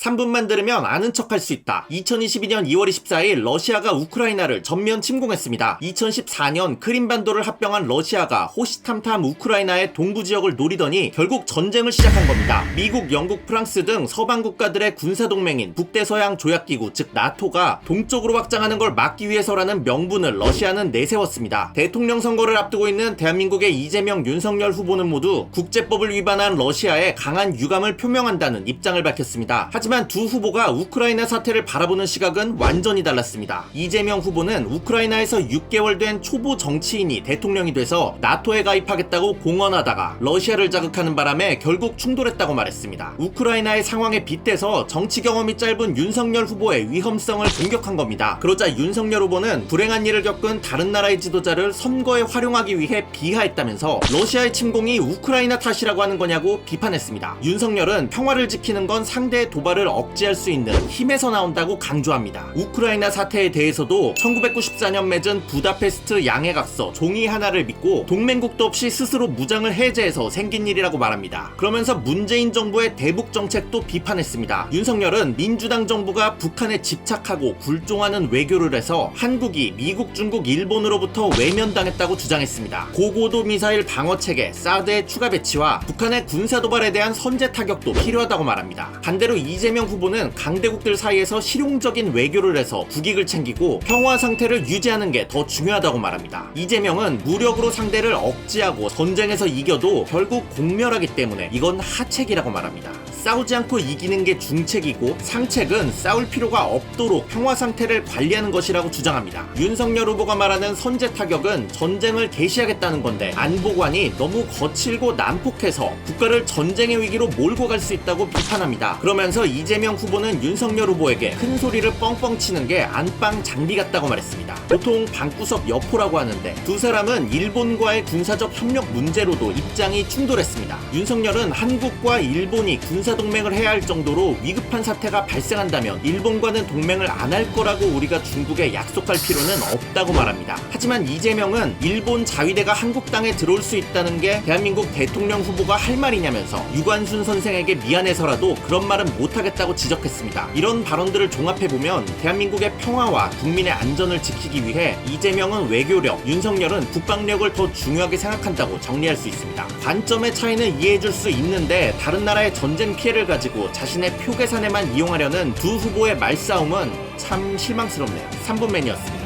3분만 들으면 아는 척할 수 있다. 2022년 2월 24일 러시아가 우크라이나를 전면 침공했습니다. 2014년 크림반도를 합병한 러시아가 호시탐탐 우크라이나의 동부 지역을 노리더니 결국 전쟁을 시작한 겁니다. 미국, 영국, 프랑스 등 서방 국가들의 군사동맹인 북대서양 조약기구 즉 나토가 동쪽으로 확장하는 걸 막기 위해서라는 명분을 러시아는 내세웠습니다. 대통령 선거를 앞두고 있는 대한민국의 이재명, 윤석열 후보는 모두 국제법을 위반한 러시아에 강한 유감을 표명한다는 입장을 밝혔습니다. 하지만 두 후보가 우크라이나 사태를 바라보는 시각은 완전히 달랐습니다. 이재명 후보는 우크라이나에서 6개월 된 초보 정치인이 대통령이 돼서 나토에 가입하겠다고 공언하다가 러시아를 자극하는 바람에 결국 충돌했다고 말했습니다. 우크라이나의 상황에 빗대서 정치 경험이 짧은 윤석열 후보의 위험성을 공격한 겁니다. 그러자 윤석열 후보는 불행한 일을 겪은 다른 나라의 지도자를 선거에 활용하기 위해 비하했다면서 러시아의 침공이 우크라이나 탓이라고 하는 거냐고 비판했습니다. 윤석열은 평화를 지키는 건 상대의 도발을 억제할 수 있는 힘에서 나온다고 강조합니다. 우크라이나 사태에 대해서도 1994년 맺은 부다페스트 양해각서 종이 하나를 믿고 동맹국도 없이 스스로 무장을 해제해서 생긴 일이라고 말합니다. 그러면서 문재인 정부의 대북 정책도 비판했습니다. 윤석열은 민주당 정부가 북한에 집착하고 굴종하는 외교를 해서 한국이 미국, 중국, 일본으로부터 외면당했다고 주장했습니다. 고고도 미사일 방어체계 사드의 추가 배치와 북한의 군사도발에 대한 선제 타격도 필요하다고 말합니다. 반대로 이재명 후보는 강대국들 사이에서 실용적인 외교를 해서 국익을 챙기고 평화 상태를 유지하는 게 더 중요하다고 말합니다. 이재명은 무력으로 상대를 억제하고 전쟁에서 이겨도 결국 공멸하기 때문에 이건 하책이라고 말합니다. 싸우지 않고 이기는 게 중책이고 상책은 싸울 필요가 없도록 평화 상태를 관리하는 것이라고 주장합니다. 윤석열 후보가 말하는 선제 타격은 전쟁을 개시하겠다는 건데 안보관이 너무 거칠고 난폭해서 국가를 전쟁의 위기로 몰고 갈 수 있다고 비판합니다. 그러면서 이재명 후보는 윤석열 후보에게 큰 소리를 뻥뻥 치는 게 안방 장비 같다고 말했습니다. 보통 방구석 여포라고 하는데 두 사람은 일본과의 군사적 협력 문제로도 입장이 충돌했습니다. 윤석열은 한국과 일본이 군사동맹을 해야 할 정도로 위급한 사태가 발생한다면 일본과는 동맹을 안 할 거라고 우리가 중국에 약속할 필요는 없다고 말합니다. 하지만 이재명은 일본 자위대가 한국 땅에 들어올 수 있다는 게 대한민국 대통령 후보가 할 말이냐면서 유관순 선생에게 미안해서라도 그런 말은 못하겠다고 지적했습니다. 이런 발언들을 종합해보면 대한민국의 평화와 국민의 안전을 지키기 위해 이재명은 외교력, 윤석열은 국방력을 더 중요하게 생각한다고 정리할 수 있습니다. 관점의 차이는 이해해줄 수 있는데 다른 나라의 전쟁 피해를 가지고 자신의 표 계산에만 이용하려는 두 후보의 말싸움은 참 실망스럽네요. 3분맨이었습니다.